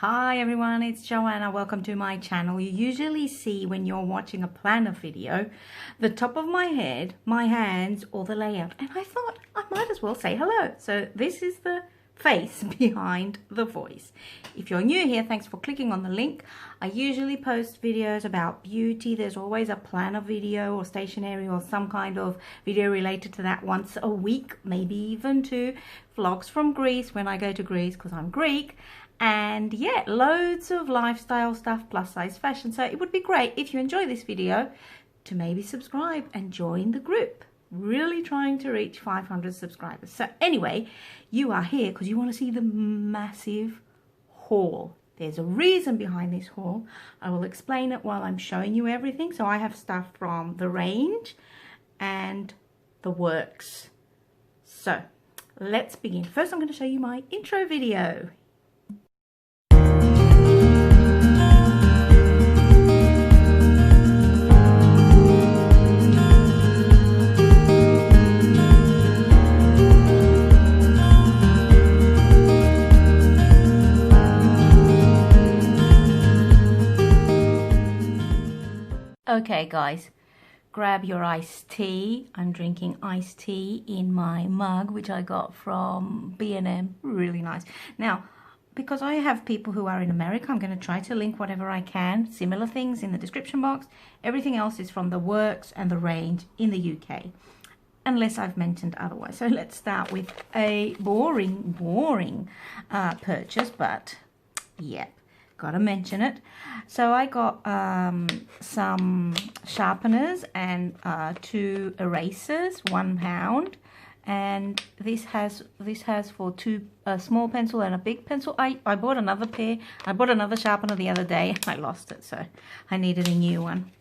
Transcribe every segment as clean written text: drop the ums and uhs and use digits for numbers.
Hi everyone, it's Joanna. Welcome to my channel. You usually see when you're watching a planner video the top of my head, my hands, or the layout, and I thought I might as well say hello. So this is the face behind the voice. If you're new here, thanks for clicking on the link. I usually post videos about beauty. There's always a planner video or stationery or some kind of video related to that once a week, maybe even two. Vlogs from Greece when I go to Greece because I'm Greek. And yeah, loads of lifestyle stuff, plus size fashion. So it would be great if you enjoy this video to maybe subscribe and join the group. Really trying to reach 500 subscribers. So anyway, you are here because you want to see the massive haul. There's a reason behind this haul. I will explain it while I'm showing you everything. So I have stuff from the range and the works. So let's begin. First, I'm going to show you my intro video. Okay guys, grab your iced tea. I'm drinking iced tea in my mug, which I got from B&M, really nice. Now, because I have people who are in America, I'm going to try to link whatever I can, similar things in the description box. Everything else is from the works and the range in the UK, unless I've mentioned otherwise. So let's start with a boring purchase, but yep. Gotta mention it. So I got some sharpeners and 2 erasers, £1, and this has for 2 a small pencil and a big pencil. I bought another pair. I bought another sharpener the other day. I lost it, so I needed a new one.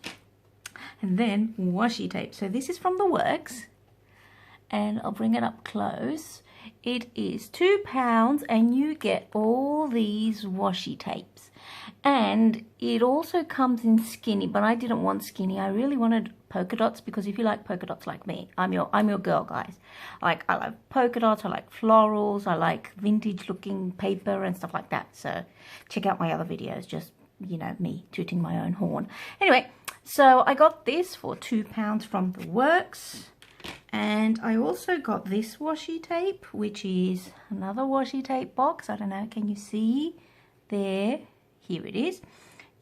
And then washi tape. So this is from the works, and I'll bring it up close. It is £2 and you get all these washi tapes, and it also comes in skinny, but I didn't want skinny. I really wanted polka dots, because if you like polka dots like me, I'm your girl, guys. I like polka dots, I like florals, I like vintage looking paper and stuff like that. So check out my other videos, just, you know, me tooting my own horn. Anyway, so I got this for £2 from the works. And I also got this washi tape, which is another washi tape box. I don't know, can you see? There, here it is.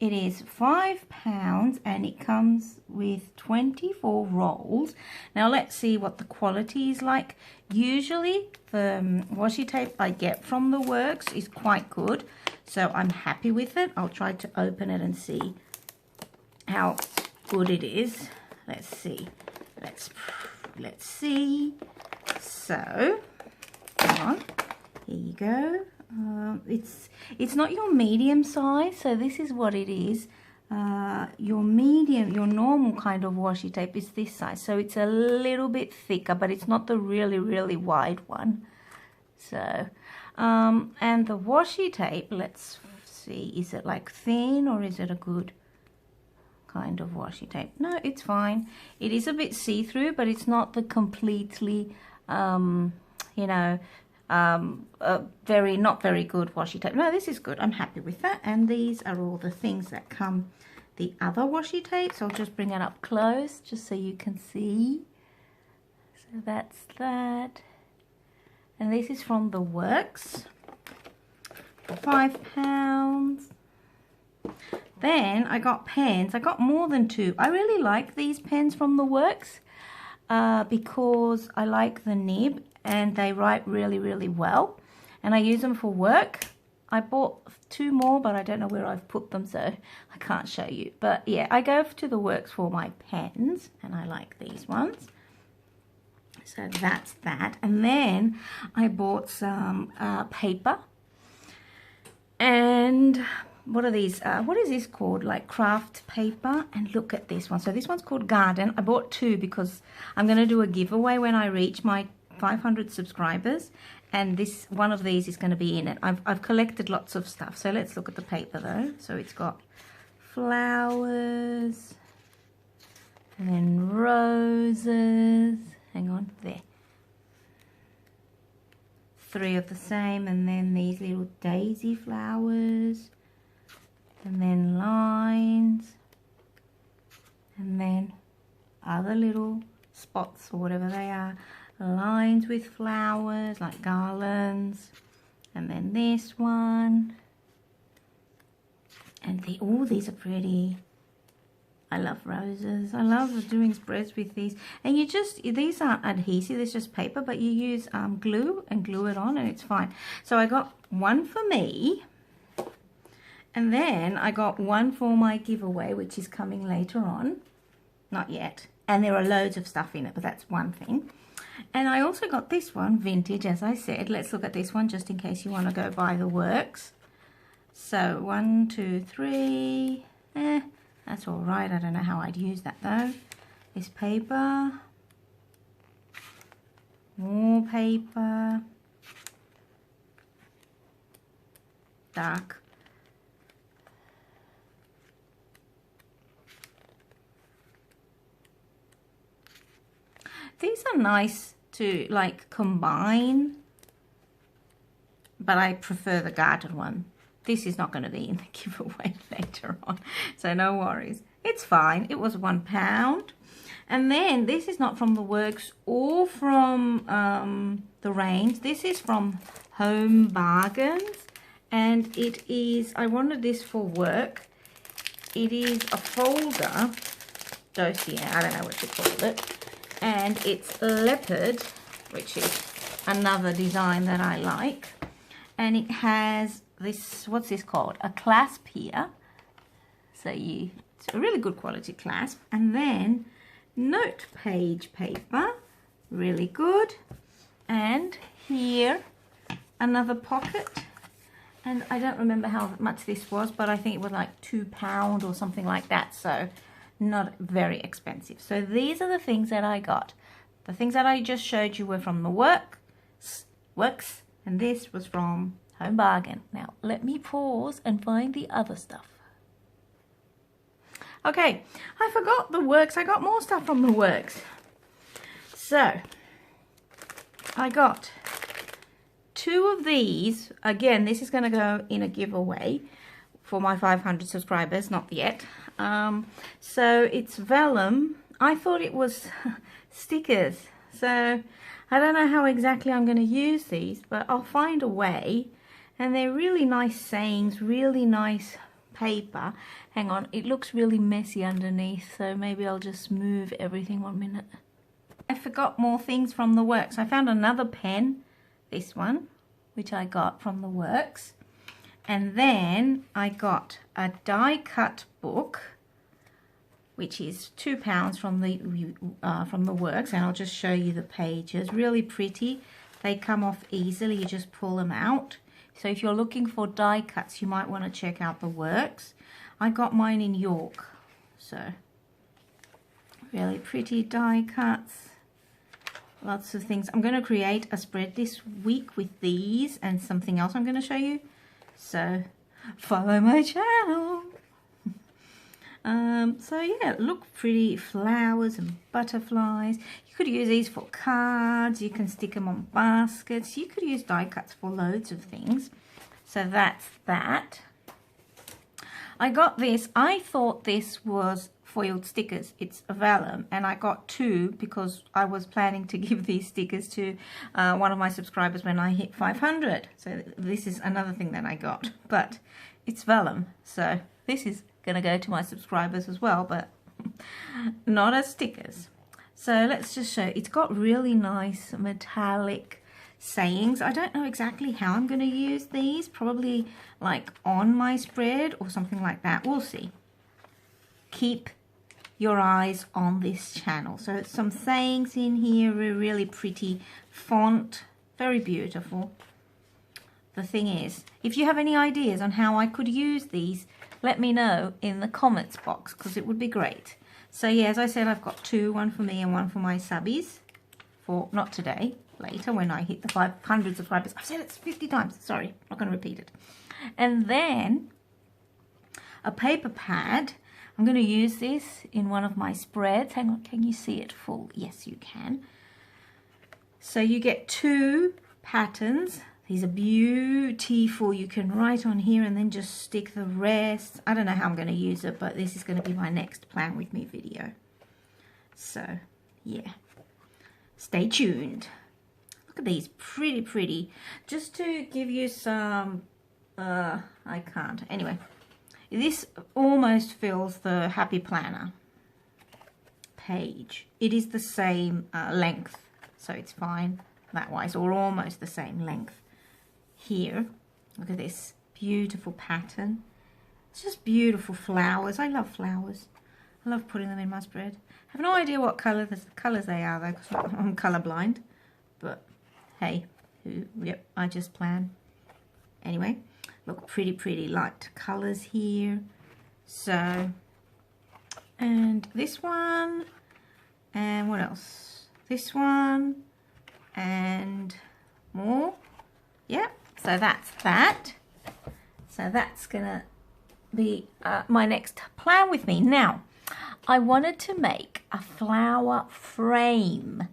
It is £5 and it comes with 24 rolls. Now let's see what the quality is like. Usually the washi tape I get from the works is quite good, so I'm happy with it. I'll try to open it and see how good it is. Let's see. Let's see. So, hang on. Here you go. It's not your medium size, so this is what it is. Your medium, your normal kind of washi tape is this size, so it's a little bit thicker, but it's not the really wide one. So, and the washi tape, let's see, is it like thin or is it a good kind of washi tape? No, it's fine. It is a bit see-through, but it's not the completely you know, not very good washi tape. No, this is good. I'm happy with that. And these are all the things that come the other washi tapes. I'll just bring it up close just so you can see. So that's that. And this is from the works for £5. Then I got pens. I got more than 2. I really like these pens from the works because I like the nib and they write really well. And I use them for work. I bought 2 more, but I don't know where I've put them, so I can't show you. But yeah, I go to the works for my pens and I like these ones. So that's that. And then I bought some paper. And what are these? What is this called? Like craft paper. And look at this one. So this one's called Garland. I bought 2 because I'm going to do a giveaway when I reach my 500 subscribers. And this one of these is going to be in it. I've collected lots of stuff. So let's look at the paper though. So it's got flowers. And then roses. Hang on, there. 3 of the same, and then these little daisy flowers, and then lines, and then other little spots or whatever they are, lines with flowers like garlands, and then this one, and all these are pretty. I love roses. I love doing spreads with these. And these aren't adhesive, it's just paper, but you use glue and glue it on and it's fine. So I got one for me, and then I got one for my giveaway, which is coming later on. Not yet. And there are loads of stuff in it, but that's one thing. And I also got this one, vintage, as I said. Let's look at this one just in case you want to go buy the works. So 1, 2, 3. That's all right. I don't know how I'd use that though. This paper. More paper. Dark. These are nice to like combine, but I prefer the garden one. This is not going to be in the giveaway later on, so no worries. It's fine. It was £1. And then this is not from the works or from the range. This is from Home Bargains, and it is, I wanted this for work. It is a folder, dossier, I don't know what you call it. And it's leopard, which is another design that I like. And it has this, what's this called? A clasp here. So it's a really good quality clasp. And then note page paper, really good. And here, another pocket. And I don't remember how much this was, but I think it was like £2 or something like that. So not very expensive. So these are the things that I got. The things that I just showed you were from the works, and this was from Home Bargain. Now let me pause and find the other stuff. Okay, I forgot the works. I got more stuff from the works. So I got 2 of these. Again, this is going to go in a giveaway for my 500 subscribers, not yet. So it's vellum. I thought it was stickers, so I don't know how exactly I'm going to use these, but I'll find a way. And they're really nice sayings, really nice paper. Hang on, it looks really messy underneath, so maybe I'll just move everything 1 minute. I forgot more things from the works. I found another pen, this one, which I got from the works. And then I got a die cut book, which is £2 from the works, and I'll just show you the pages. Really pretty. They come off easily. You just pull them out. So if you're looking for die cuts, you might want to check out the works. I got mine in York, so really pretty die cuts. Lots of things. I'm going to create a spread this week with these and something else I'm going to show you. So follow my channel. So yeah, look pretty, flowers and butterflies. You could use these for cards. You can stick them on baskets. You could use die cuts for loads of things. So that's that. I got this. I thought this was foiled stickers. It's a vellum, and I got 2 because I was planning to give these stickers to one of my subscribers when I hit 500. So this is another thing that I got, but it's vellum, so this is gonna go to my subscribers as well, but not as stickers. So let's just show. It's got really nice metallic sayings. I don't know exactly how I'm going to use these, probably like on my spread or something like that. We'll see. Keep your eyes on this channel. So some sayings in here, really pretty font, very beautiful. The thing is, if you have any ideas on how I could use these, let me know in the comments box, because it would be great. So yeah, as I said, I've got 2, one for me and one for my subbies, for not today, later when I hit the 500 subscribers. I've said it 50 times, sorry, not going to repeat it. And then a paper pad. I'm going to use this in one of my spreads. Hang on, can you see it full? Yes, you can. So you get 2 patterns. These are beautiful. You can write on here and then just stick the rest. I don't know how I'm going to use it, but this is going to be my next Plan With Me video. So, yeah. Stay tuned. Look at these. Pretty, pretty. Just to give you some... I can't. Anyway, this almost fills the Happy Planner page. It is the same length, so it's fine that wise, or almost the same length. Here, look at this beautiful pattern. It's just beautiful flowers. I love flowers. I love putting them in my spread. I have no idea what colours they are though, because I'm colourblind. But hey, yep, I just plan. Anyway, look, pretty, pretty light colours here. So, and this one, and what else? This one, and more. Yep. So that's that. So that's gonna be my next Plan With Me. Now, I wanted to make a flower frame,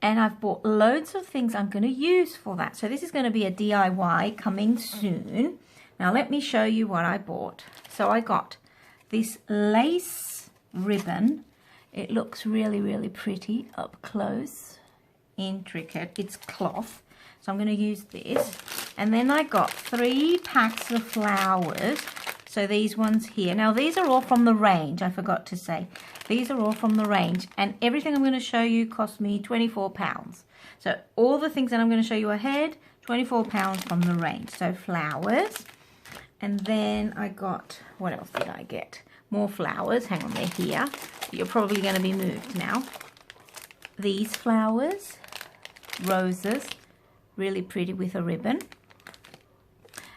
and I've bought loads of things I'm going to use for that. So this is going to be a DIY coming soon. Now let me show you what I bought. So I got this lace ribbon. It looks really, really pretty up close, intricate. It's cloth. So I'm going to use this. And then I got 3 packs of flowers. So these ones here. Now these are all from the range, I forgot to say. These are all from the range. And everything I'm going to show you cost me £24. So all the things that I'm going to show you ahead, £24 from the range. So flowers. And then I got, what else did I get? More flowers. Hang on, they're here. You're probably going to be moved now. These flowers. Roses. Really pretty with a ribbon.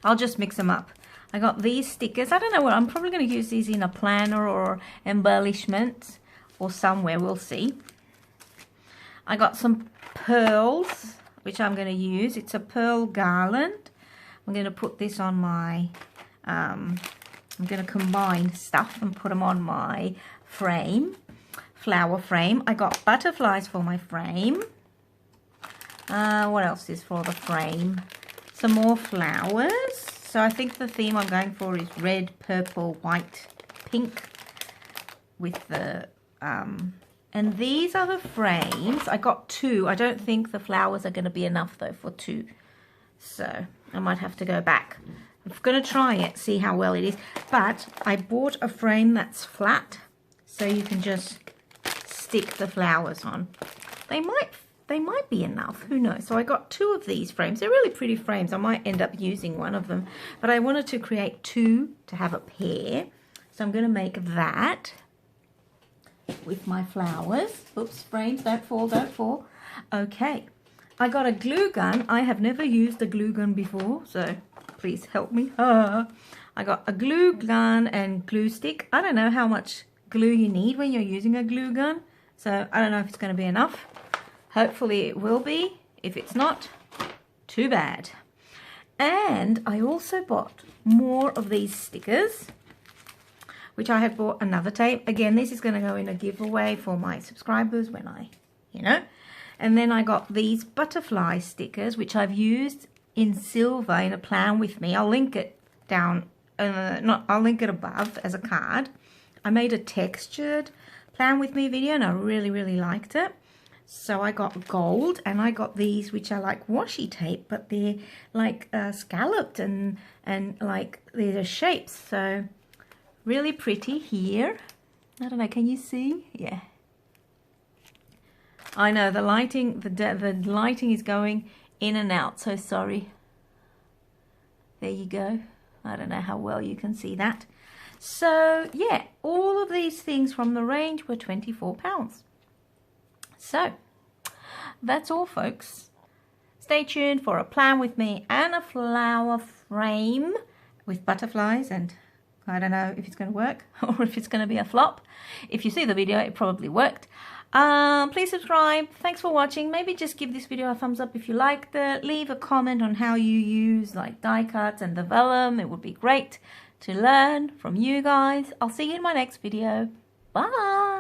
I'll just mix them up. I got these stickers. I don't know what. I'm probably going to use these in a planner or embellishment or somewhere. We'll see. I got some pearls, which I'm going to use. It's a pearl garland. I'm going to put this on my... I'm going to combine stuff and put them on my frame, flower frame. I got butterflies for my frame. What else is for the frame? Some more flowers. So I think the theme I'm going for is red, purple, white, pink with the... and these are the frames. I got 2. I don't think the flowers are going to be enough though for 2. So I might have to go back. I'm going to try it, see how well it is. But I bought a frame that's flat, so you can just stick the flowers on. They might be enough, who knows. So I got 2 of these frames. They're really pretty frames. I might end up using one of them. But I wanted to create 2 to have a pair. So I'm going to make that with my flowers. Oops, frames, don't fall, don't fall. Okay, I got a glue gun. I have never used a glue gun before, so please help me. I got a glue gun and glue stick. I don't know how much glue you need when you're using a glue gun. So I don't know if it's going to be enough. Hopefully it will be. If it's not, too bad. And I also bought more of these stickers, which I have bought another tape. Again, this is going to go in a giveaway for my subscribers when I, And then I got these butterfly stickers, which I've used in silver in a Plan With Me. I'll link it down, I'll link it above as a card. I made a textured Plan With Me video and I really, really liked it. So I got gold, and I got these, which are like washi tape, but they're like scalloped and like they're shapes. So really pretty here. I don't know, can you see? Yeah. I know the lighting, the lighting is going in and out, so sorry. There you go. I don't know how well you can see that. So yeah, all of these things from the range were £24. So that's all, folks. Stay tuned for a Plan With Me and a flower frame with butterflies, and I don't know if it's going to work or if it's going to be a flop. If you see the video, it probably worked. Please subscribe. Thanks for watching. Maybe just give this video a thumbs up if you liked it. Leave a comment on how you use like die cuts and the vellum. It would be great to learn from you guys. I'll see you in my next video. Bye.